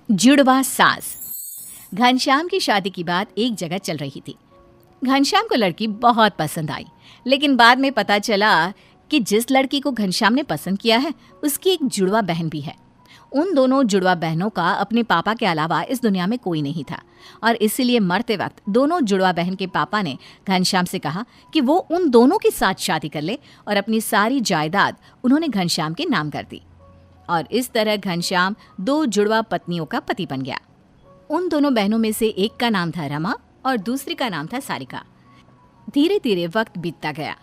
जुड़वा सास। घनश्याम की शादी की बात एक जगह चल रही थी। घनश्याम को लड़की बहुत पसंद आई, लेकिन बाद में पता चला कि जिस लड़की को घनश्याम ने पसंद किया है उसकी एक जुड़वा बहन भी है। उन दोनों जुड़वा बहनों का अपने पापा के अलावा इस दुनिया में कोई नहीं था और इसीलिए मरते वक्त दोनों जुड़वा बहन के पापा ने घनश्याम से कहा कि वो उन दोनों के साथ शादी कर ले और अपनी सारी जायदाद उन्होंने घनश्याम के नाम कर दी। और इस तरह घनश्याम दो जुड़वा पत्नियों का पति बन गया। उन दोनों बहनों में से एक का नाम था रमा और दूसरी का नाम था सारिका। धीरे धीरे वक्त बीतता गया।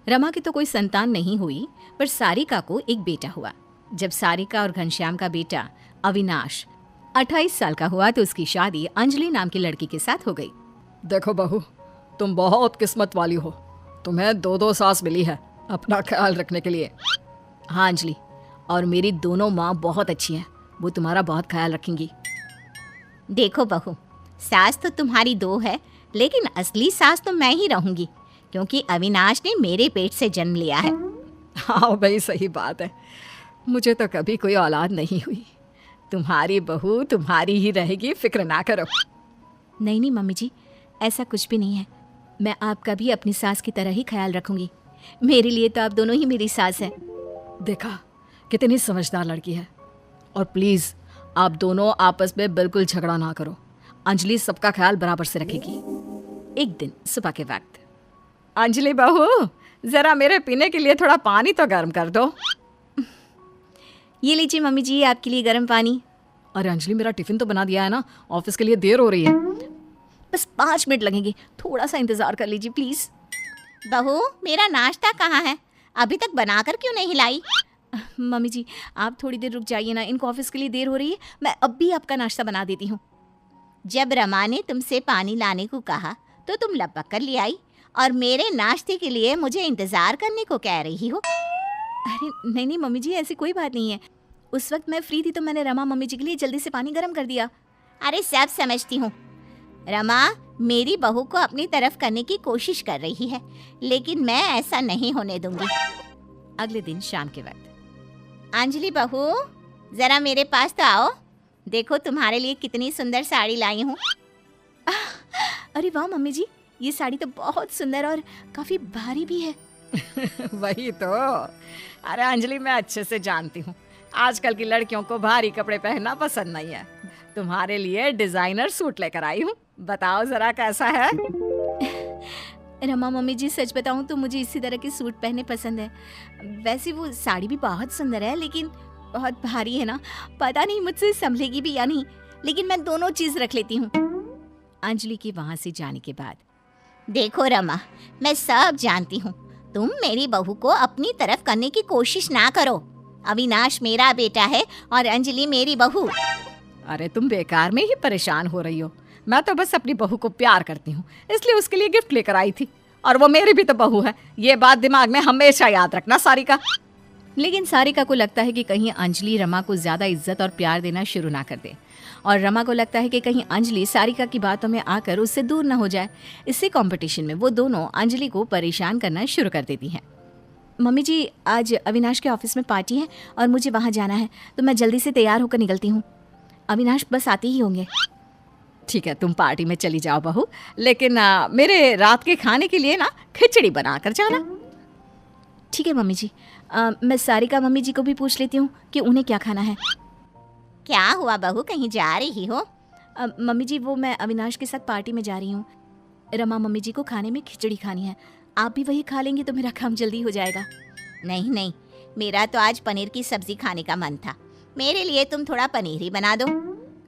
रमा की तो कोई संतान नहीं हुई, पर सारिका को एक बेटा हुआ। जब सारिका और घनश्याम का बेटा अविनाश 28 साल का हुआ तो उसकी शादी अंजलि नाम की लड़की के साथ हो गई। देखो बहू, तुम बहुत किस्मत वाली हो। तुम्हें दो सास मिली है अपना ख्याल रखने के लिए। हाँ अंजलि, और मेरी दोनों माँ बहुत अच्छी हैं, वो तुम्हारा बहुत ख्याल रखेंगी। देखो बहू, सास तो तुम्हारी दो है, लेकिन असली सास तो मैं ही रहूंगी, क्योंकि अविनाश ने मेरे पेट से जन्म लिया है। हाँ भाई, सही बात है। मुझे तो कभी कोई औलाद नहीं हुई। तुम्हारी बहू तुम्हारी ही रहेगी, फिक्र ना करो। नहीं नहीं मम्मी जी, ऐसा कुछ भी नहीं है। मैं आपका भी अपनी सास की तरह ही ख्याल रखूंगी। मेरे लिए तो आप दोनों ही मेरी सास हैं। देखा, कितनी समझदार लड़की है। और प्लीज आप दोनों आपस में बिल्कुल झगड़ा ना करो। अंजलि सबका ख्याल बराबर से रखेगी। एक दिन सुबह के वक्त, अंजलि बहू, जरा मेरे पीने के लिए थोड़ा पानी तो गर्म कर दो। ये लीजिए मम्मी जी, आपके लिए गर्म पानी। अरे अंजलि, मेरा टिफिन तो बना दिया है ना, ऑफिस के लिए देर हो रही है। बस 5 मिनट लगेंगे, थोड़ा सा इंतजार कर लीजिए प्लीज। बहू, मेरा नाश्ता कहाँ है? अभी तक बनाकर क्यों नहीं लाई? मम्मी जी, आप थोड़ी देर रुक जाइए ना, इनको ऑफिस के लिए देर हो रही है। मैं अब भी आपका नाश्ता बना देती हूँ। जब रमा ने तुमसे पानी लाने को कहा तो तुम लपक कर ले आई, और मेरे नाश्ते के लिए मुझे इंतजार करने को कह रही हो। अरे नहीं नहीं मम्मी जी, ऐसी कोई बात नहीं है। उस वक्त मैं फ्री थी तो मैंने रमा मम्मी जी के लिए जल्दी से पानी गर्म कर दिया। अरे सब समझती हूँ। रमा मेरी बहू को अपनी तरफ करने की कोशिश कर रही है, लेकिन मैं ऐसा नहीं होने दूंगी। अगले दिन शाम के वक्त, अंजलि बहू, जरा मेरे पास तो आओ। देखो तुम्हारे लिए कितनी सुंदर साड़ी लाई हूँ। अरे वाह मम्मी जी, ये साड़ी तो बहुत सुंदर और काफी भारी भी है। वही तो। अरे अंजलि, मैं अच्छे से जानती हूँ आजकल की लड़कियों को भारी कपड़े पहनना पसंद नहीं है। तुम्हारे लिए डिजाइनर सूट लेकर आई हूँ, बताओ जरा कैसा है। रमा मम्मी जी, सच बताऊं तो मुझे इसी तरह के सूट पहनने पसंद है। वैसे वो साड़ी भी बहुत सुंदर है, लेकिन बहुत भारी है ना, पता नहीं मुझसे संभलेगी भी या नहीं, लेकिन मैं दोनों चीज रख लेती हूँ। अंजलि के वहां से जाने के बाद, देखो रमा, मैं सब जानती हूँ। तुम मेरी बहू को अपनी तरफ करने की कोशिश ना करो। अविनाश मेरा बेटा है और अंजलि मेरी बहू। अरे तुम बेकार में ही परेशान हो रही हो। मैं तो बस अपनी बहू को प्यार करती हूँ, इसलिए उसके लिए गिफ्ट लेकर आई थी। और वो मेरी भी तो बहू है, ये बात दिमाग में हमेशा याद रखना सारिका। लेकिन सारिका को लगता है कि कहीं अंजलि रमा को ज्यादा इज्जत और प्यार देना शुरू ना कर दे, और रमा को लगता है कि कहीं अंजलि सारिका की बातों में आकर उससे दूर ना हो जाए। इससे कंपटीशन में वो दोनों अंजलि को परेशान करना शुरू कर देती हैं। मम्मी जी, आज अविनाश के ऑफिस में पार्टी है और मुझे वहाँ जाना है, तो मैं जल्दी से तैयार होकर निकलती हूँ। अविनाश बस आते ही होंगे। ठीक है, तुम पार्टी में चली जाओ बहू, लेकिन मेरे रात के खाने के लिए ना खिचड़ी बना कर जाना। ठीक है मम्मी जी। मैं सारिका मम्मी जी को भी पूछ लेती हूँ कि उन्हें क्या खाना है। क्या हुआ बहू, कहीं जा रही हो? मम्मी जी, वो मैं अविनाश के साथ पार्टी में जा रही हूँ। रमा मम्मी जी को खाने में खिचड़ी खानी है, आप भी वही खा लेंगे तो मेरा काम जल्दी हो जाएगा। नहीं नहीं, मेरा तो आज पनीर की सब्जी खाने का मन था। मेरे लिए तुम थोड़ा पनीर ही बना दो।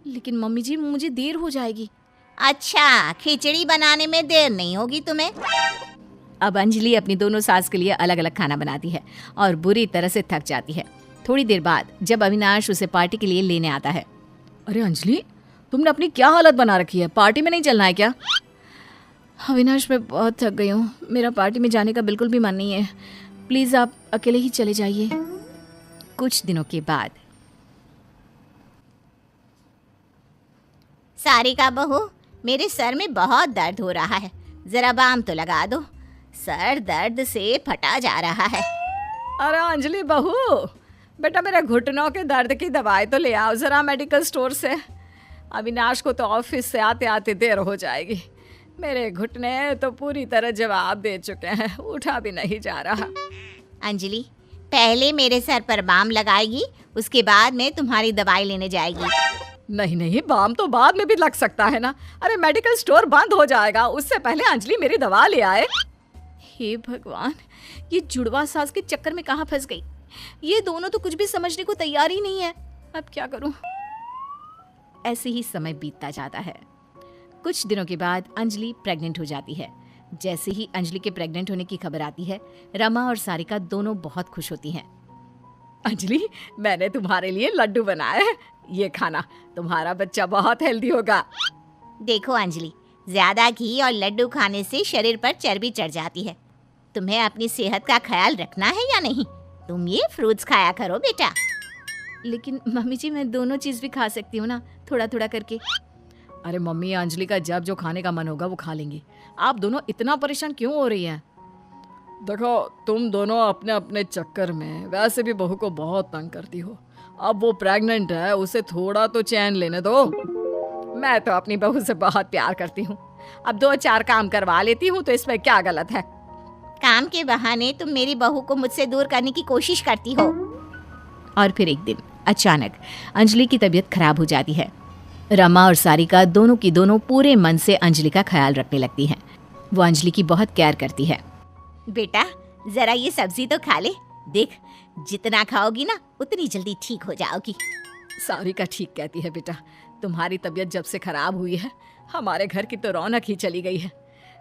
लेकिन मम्मी जी, मुझे देर हो जाएगी। अच्छा, खिचड़ी बनाने में देर नहीं होगी तुम्हें? अब अंजलि अपनी दोनों सास के लिए अलग अलग खाना बनाती है और बुरी तरह से थक जाती है। थोड़ी देर बाद जब अविनाश उसे पार्टी के लिए लेने आता है। अरे अंजलि, तुमने अपनी क्या हालत बना रखी है? पार्टी में नहीं चलना है क्या? अविनाश, मैं बहुत थक गई हूँ, मेरा पार्टी में जाने का बिल्कुल भी मन नहीं है। प्लीज आप अकेले ही चले जाइए। कुछ दिनों के बाद, सारिका बहू, मेरे सर में बहुत दर्द हो रहा है, जरा बाम तो लगा दो। सर दर्द से फटा जा रहा है। अरे अंजलि बहू, बेटा मेरे घुटनों के दर्द की दवाई तो ले आओ जरा मेडिकल स्टोर से। अविनाश को तो ऑफिस से आते आते देर हो जाएगी। मेरे घुटने तो पूरी तरह जवाब दे चुके हैं, उठा भी नहीं जा रहा। अंजलि पहले मेरे सर पर बाम लगाएगी, उसके बाद में तुम्हारी दवाई लेने जाएगी। नहीं नहीं, बाम तो बाद में भी लग सकता है ना। अरे मेडिकल स्टोर बंद हो जाएगा, उससे पहले अंजलि मेरी दवा ले आए। हे भगवान, ये जुड़वा सास के चक्कर में कहाँ फंस गई। ये दोनों तो कुछ भी समझने को तैयार ही नहीं है। अब क्या करूं। ऐसे ही समय बीतता जाता है। कुछ दिनों के बाद अंजलि प्रेग्नेंट हो जाती है। जैसे ही अंजलि के प्रेग्नेंट होने की खबर आती है, रमा और सारिका दोनों बहुत खुश होती हैं। अंजलि, मैंने तुम्हारे लिए लड्डू बनाए हैं, ये खाना, तुम्हारा बच्चा बहुत हेल्दी होगा। देखो अंजलि, ज्यादा घी और लड्डू खाने से शरीर पर चर्बी चढ़ जाती है। तुम्हें अपनी सेहत का ख्याल रखना है या नहीं? तुम ये फ्रूट्स खाया करो बेटा। लेकिन मम्मी जी, मैं दोनों चीज भी खा सकती हूँ ना, थोड़ा थोड़ा करके। अरे मम्मी, अंजलि का जब जो खाने का मन होगा वो खा लेंगी। आप दोनों इतना परेशान क्यों हो रही हैं? देखो, तुम दोनों अपने अपने चक्कर में वैसे भी बहू को बहुत तंग करती हो। अब वो प्रेग्नेंट है, उसे थोड़ा तो चैन लेने दो। मैं तो अपनी बहू से बहुत प्यार करती हूँ, अब 2-4 काम करवा लेती हूँ, तो इसमें क्या गलत है? काम के बहाने तुम मेरी बहू को मुझसे दूर करने की कोशिश करती हो। और फिर एक दिन अचानक अंजलि की तबीयत खराब हो जाती है। रमा और सारिका दोनों की दोनों पूरे मन से अंजलि का ख्याल रखने लगती हैं। वो अंजलि की बहुत केयर करती है। बेटा जरा ये सब्जी तो खा ले, देख जितना खाओगी ना उतनी जल्दी ठीक हो जाओगी। सारिका ठीक कहती है बेटा, तुम्हारी तबीयत जब से खराब हुई है, हमारे घर की तो रौनक ही चली गई है।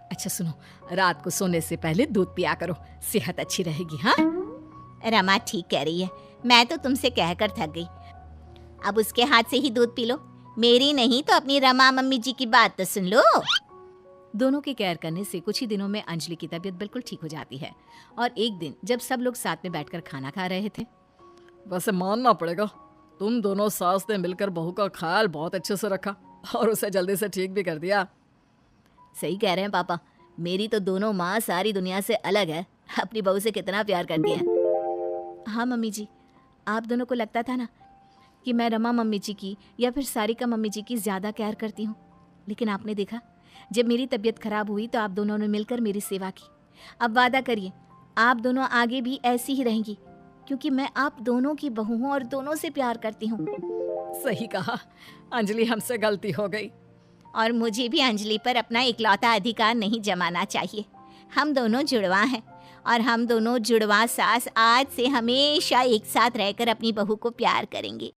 अच्छा सुनो, रात को सोने से पहले दूध पिया करो, सेहत अच्छी रहेगी। हाँ रमा ठीक कह रही है, मैं तो तुमसे कहकर थक गई। अब उसके हाथ से ही दूध पी लो, मेरी नहीं तो अपनी रमा मम्मी जी की बात तो सुन लो। दोनों के केयर करने से कुछ ही दिनों में अंजलि की तबीयत बिल्कुल ठीक हो जाती है। और एक दिन जब सब लोग साथ में बैठकर खाना खा रहे थे, वैसे मानना पड़ेगा, तुम दोनों सास ने मिलकर बहू का ख्याल बहुत अच्छे से रखा और उसे जल्दी से ठीक भी कर दिया। सही कह रहे हैं पापा, मेरी तो दोनों माँ सारी दुनिया से अलग है, अपनी बहू से कितना प्यार करती है। हाँ मम्मी जी, आप दोनों को लगता था ना कि मैं रमा मम्मी जी की या फिर सारिका मम्मी जी की ज़्यादा केयर करती हूँ, लेकिन आपने देखा जब मेरी तबीयत खराब हुई तो आप दोनों ने मिलकर मेरी सेवा की। अब वादा करिए आप दोनों आगे भी ऐसी ही रहेंगी, क्योंकि मैं आप दोनों की बहू हूँ और दोनों से प्यार करती हूँ। सही कहा अंजलि, हमसे गलती हो गई। और मुझे भी अंजलि पर अपना इकलौता अधिकार नहीं जमाना चाहिए। हम दोनों जुड़वा हैं और हम दोनों जुड़वा सास आज से हमेशा एक साथ रहकर अपनी बहू को प्यार करेंगे।